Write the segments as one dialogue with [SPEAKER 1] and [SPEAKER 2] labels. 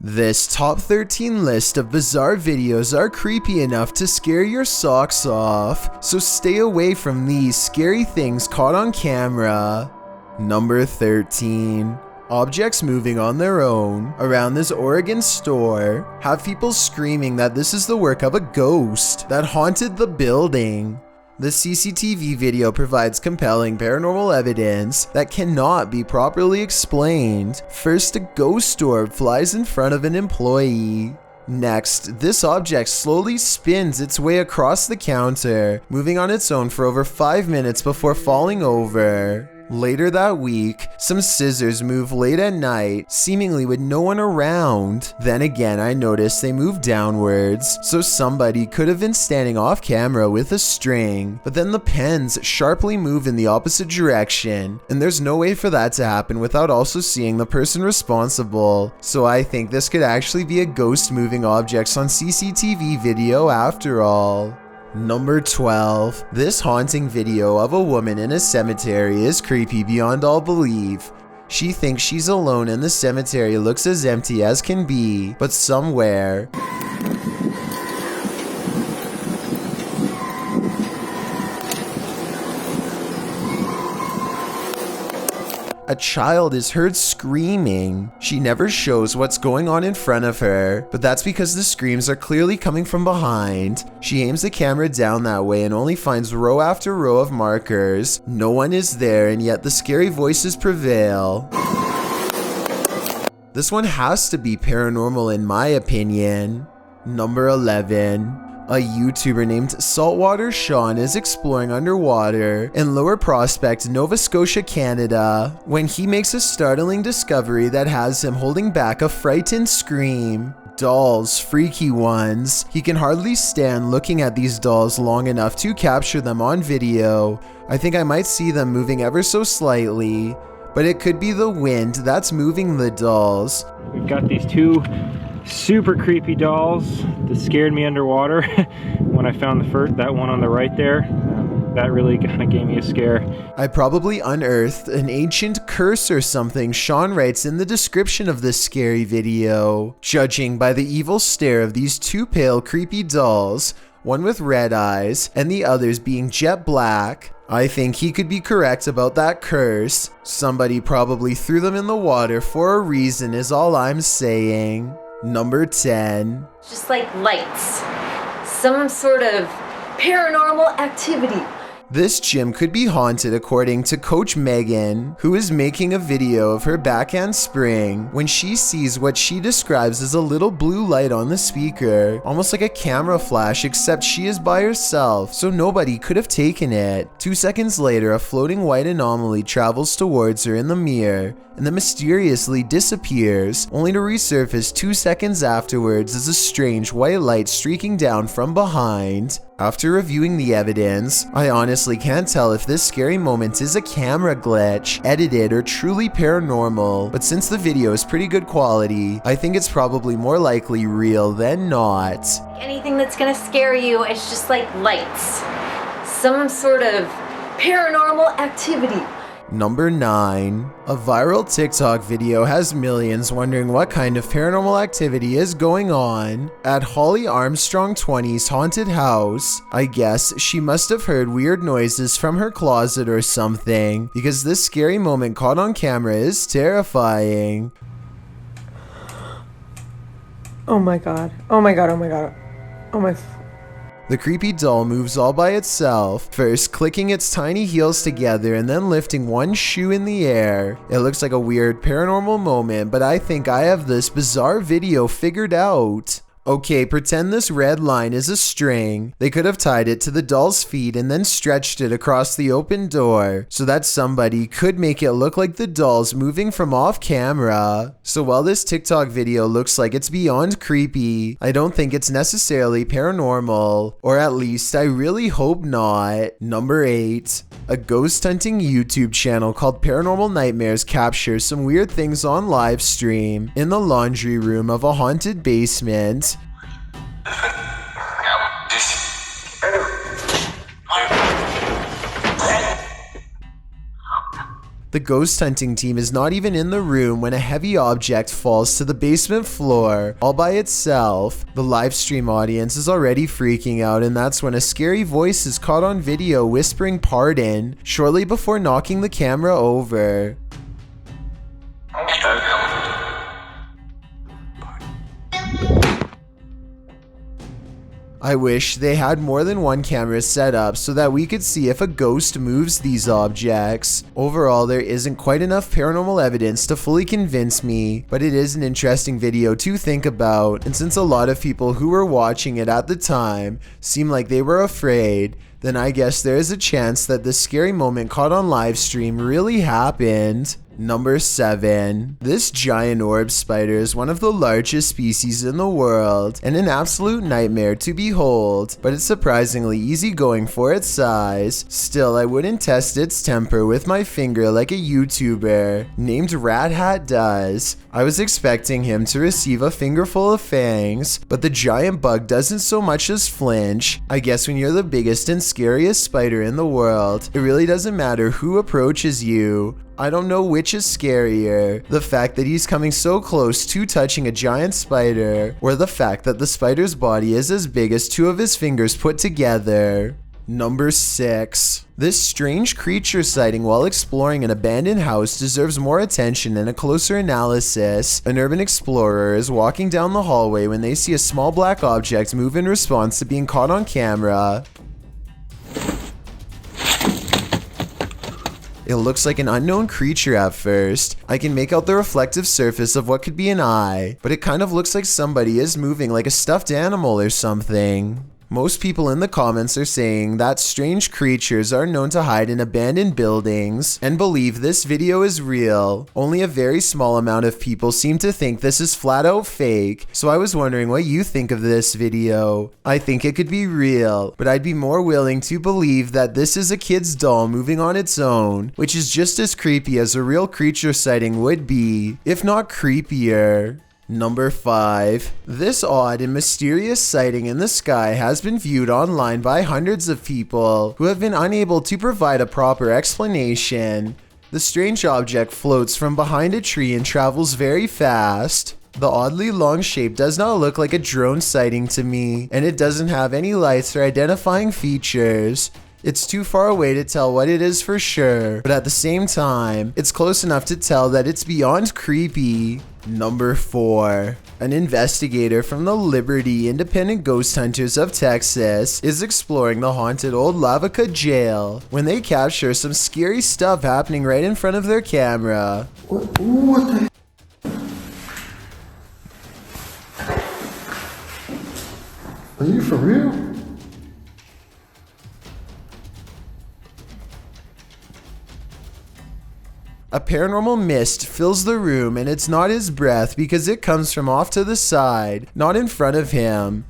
[SPEAKER 1] This top 13 list of bizarre videos are creepy enough to scare your socks off, so stay away from these scary things caught on camera. Number 13. Objects moving on their own around this Oregon store have people screaming that this is the work of a ghost that haunted the building. The CCTV video provides compelling paranormal evidence that cannot be properly explained. First, a ghost orb flies in front of an employee. Next, this object slowly spins its way across the counter, moving on its own for over 5 minutes before falling over. Later that week, some scissors move late at night, seemingly with no one around. Then again, I noticed they move downwards, so somebody could have been standing off camera with a string, but then the pens sharply move in the opposite direction, and there's no way for that to happen without also seeing the person responsible. So I think this could actually be a ghost moving objects on CCTV video after all. Number 12. This haunting video of a woman in a cemetery is creepy beyond all belief. She thinks she's alone and the cemetery looks as empty as can be, but somewhere a child is heard screaming. She never shows what's going on in front of her, but that's because the screams are clearly coming from behind. She aims the camera down that way and only finds row after row of markers. No one is there, and yet the scary voices prevail. This one has to be paranormal in my opinion. Number 11. A YouTuber named Saltwater Sean is exploring underwater in Lower Prospect, Nova Scotia, Canada, when he makes a startling discovery that has him holding back a frightened scream. Dolls, freaky ones. He can hardly stand looking at these dolls long enough to capture them on video. I think I might see them moving ever so slightly, but it could be the wind that's moving the dolls.
[SPEAKER 2] We've got these two super creepy dolls that scared me underwater when I found that one on the right there. That really kind of gave me a scare.
[SPEAKER 1] I probably unearthed an ancient curse or something, Sean writes in the description of this scary video. Judging by the evil stare of these two pale creepy dolls, one with red eyes and the others being jet black, I think he could be correct about that curse. Somebody probably threw them in the water for a reason is all I'm saying. Number 10.
[SPEAKER 3] Just like lights. Some sort of paranormal activity.
[SPEAKER 1] This gym could be haunted according to Coach Megan, who is making a video of her backhand spring when she sees what she describes as a little blue light on the speaker, almost like a camera flash, except she is by herself, so nobody could have taken it. 2 seconds later, a floating white anomaly travels towards her in the mirror and then mysteriously disappears, only to resurface 2 seconds afterwards as a strange white light streaking down from behind. After reviewing the evidence, I honestly can't tell if this scary moment is a camera glitch, edited, or truly paranormal, but since the video is pretty good quality, I think it's probably more likely real than not.
[SPEAKER 3] Anything that's gonna scare you, it's just like lights. Some sort of paranormal activity.
[SPEAKER 1] Number 9. A viral TikTok video has millions wondering what kind of paranormal activity is going on at Holly Armstrong 20's haunted house. I guess she must have heard weird noises from her closet or something, because this scary moment caught on camera is terrifying.
[SPEAKER 4] Oh my god. Oh my god, oh my god. Oh my...
[SPEAKER 1] The creepy doll moves all by itself, first clicking its tiny heels together and then lifting one shoe in the air. It looks like a weird paranormal moment, but I think I have this bizarre video figured out. Okay, pretend this red line is a string. They could have tied it to the doll's feet and then stretched it across the open door so that somebody could make it look like the doll's moving from off camera. So while this TikTok video looks like it's beyond creepy, I don't think it's necessarily paranormal, or at least I really hope not. Number 8. A ghost hunting YouTube channel called Paranormal Nightmares captures some weird things on live stream in the laundry room of a haunted basement. The ghost hunting team is not even in the room when a heavy object falls to the basement floor all by itself. The live stream audience is already freaking out, and that's when a scary voice is caught on video whispering "pardon" shortly before knocking the camera over. I wish they had more than one camera set up so that we could see if a ghost moves these objects. Overall, there isn't quite enough paranormal evidence to fully convince me, but it is an interesting video to think about, and since a lot of people who were watching it at the time seem like they were afraid, then I guess there is a chance that this scary moment caught on live stream really happened. Number 7. This giant orb spider is one of the largest species in the world and an absolute nightmare to behold, but it's surprisingly easygoing for its size. Still, I wouldn't test its temper with my finger like a YouTuber named Rat Hat does. I was expecting him to receive a fingerful of fangs, but the giant bug doesn't so much as flinch. I guess when you're the biggest and scariest spider in the world, it really doesn't matter who approaches you. I don't know which is scarier, the fact that he's coming so close to touching a giant spider, or the fact that the spider's body is as big as 2 of his fingers put together. Number 6. This strange creature sighting while exploring an abandoned house deserves more attention and a closer analysis. An urban explorer is walking down the hallway when they see a small black object move in response to being caught on camera. It looks like an unknown creature at first. I can make out the reflective surface of what could be an eye, but it kind of looks like somebody is moving like a stuffed animal or something. Most people in the comments are saying that strange creatures are known to hide in abandoned buildings and believe this video is real. Only a very small amount of people seem to think this is flat out fake, so I was wondering what you think of this video. I think it could be real, but I'd be more willing to believe that this is a kid's doll moving on its own, which is just as creepy as a real creature sighting would be, if not creepier. Number 5. This odd and mysterious sighting in the sky has been viewed online by hundreds of people who have been unable to provide a proper explanation. The strange object floats from behind a tree and travels very fast. The oddly long shape does not look like a drone sighting to me, and it doesn't have any lights or identifying features. It's too far away to tell what it is for sure, but at the same time, it's close enough to tell that it's beyond creepy. Number 4. An investigator from the Liberty Independent Ghost Hunters of Texas is exploring the haunted old Lavaca jail when they capture some scary stuff happening right in front of their camera.
[SPEAKER 5] What the Are you for real?
[SPEAKER 1] A paranormal mist fills the room, and it's not his breath because it comes from off to the side, not in front of him.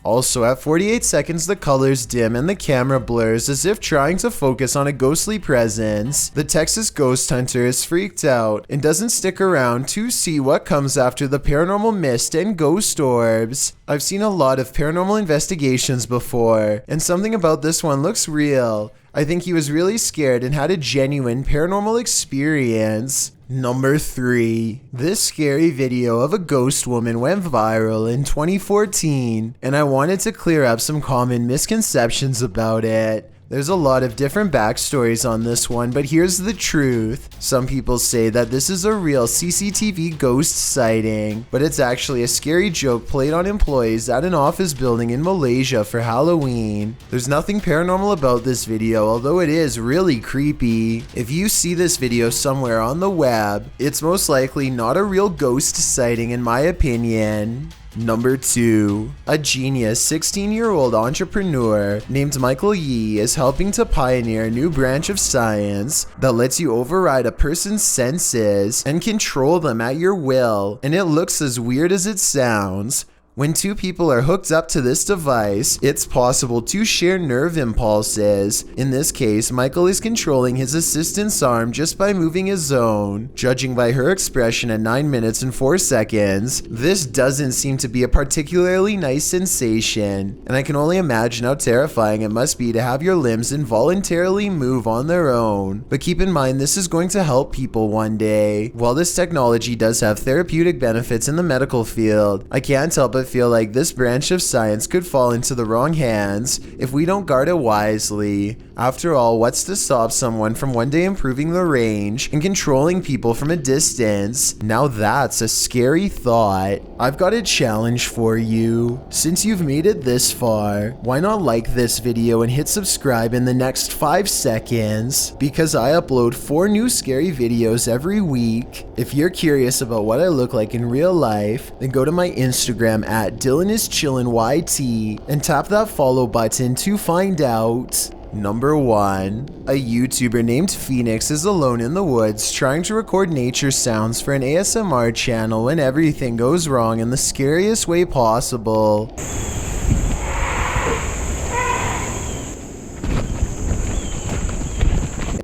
[SPEAKER 1] Also, at 48 seconds, the colors dim and the camera blurs as if trying to focus on a ghostly presence. The Texas ghost hunter is freaked out and doesn't stick around to see what comes after the paranormal mist and ghost orbs. I've seen a lot of paranormal investigations before, and something about this one looks real. I think he was really scared and had a genuine paranormal experience. Number 3. This scary video of a ghost woman went viral in 2014, and I wanted to clear up some common misconceptions about it. There's a lot of different backstories on this one, but here's the truth. Some people say that this is a real CCTV ghost sighting, but it's actually a scary joke played on employees at an office building in Malaysia for Halloween. There's nothing paranormal about this video, although it is really creepy. If you see this video somewhere on the web, it's most likely not a real ghost sighting in my opinion. Number 2. A genius 16-year-old entrepreneur named Michael Yee is helping to pioneer a new branch of science that lets you override a person's senses and control them at your will, and it looks as weird as it sounds. When two people are hooked up to this device, it's possible to share nerve impulses. In this case, Michael is controlling his assistant's arm just by moving his own. Judging by her expression at 9 minutes and 4 seconds, this doesn't seem to be a particularly nice sensation, and I can only imagine how terrifying it must be to have your limbs involuntarily move on their own. But keep in mind, this is going to help people one day. While this technology does have therapeutic benefits in the medical field, I can't help but feel like this branch of science could fall into the wrong hands if we don't guard it wisely. After all, what's to stop someone from one day improving their range and controlling people from a distance? Now that's a scary thought. I've got a challenge for you. Since you've made it this far, why not like this video and hit subscribe in the next 5 seconds? Because I upload 4 new scary videos every week. If you're curious about what I look like in real life, then go to my Instagram at DylanIsChillinYT and tap that follow button to find out. Number 1. A YouTuber named Phoenix is alone in the woods trying to record nature sounds for an ASMR channel when everything goes wrong in the scariest way possible.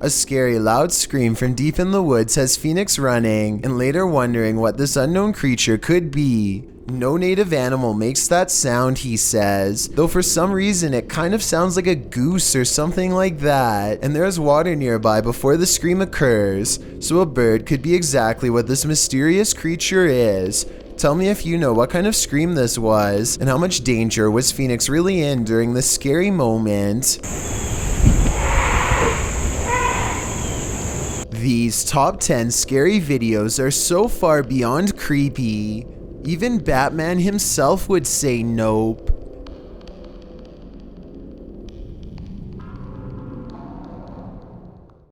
[SPEAKER 1] A scary loud scream from deep in the woods has Phoenix running and later wondering what this unknown creature could be. No native animal makes that sound, he says, though for some reason it kind of sounds like a goose or something like that, and there's water nearby before the scream occurs, so a bird could be exactly what this mysterious creature is. Tell me if you know what kind of scream this was, and how much danger was Phoenix really in during this scary moment. These top 10 scary videos are so far beyond creepy. Even Batman himself would say nope.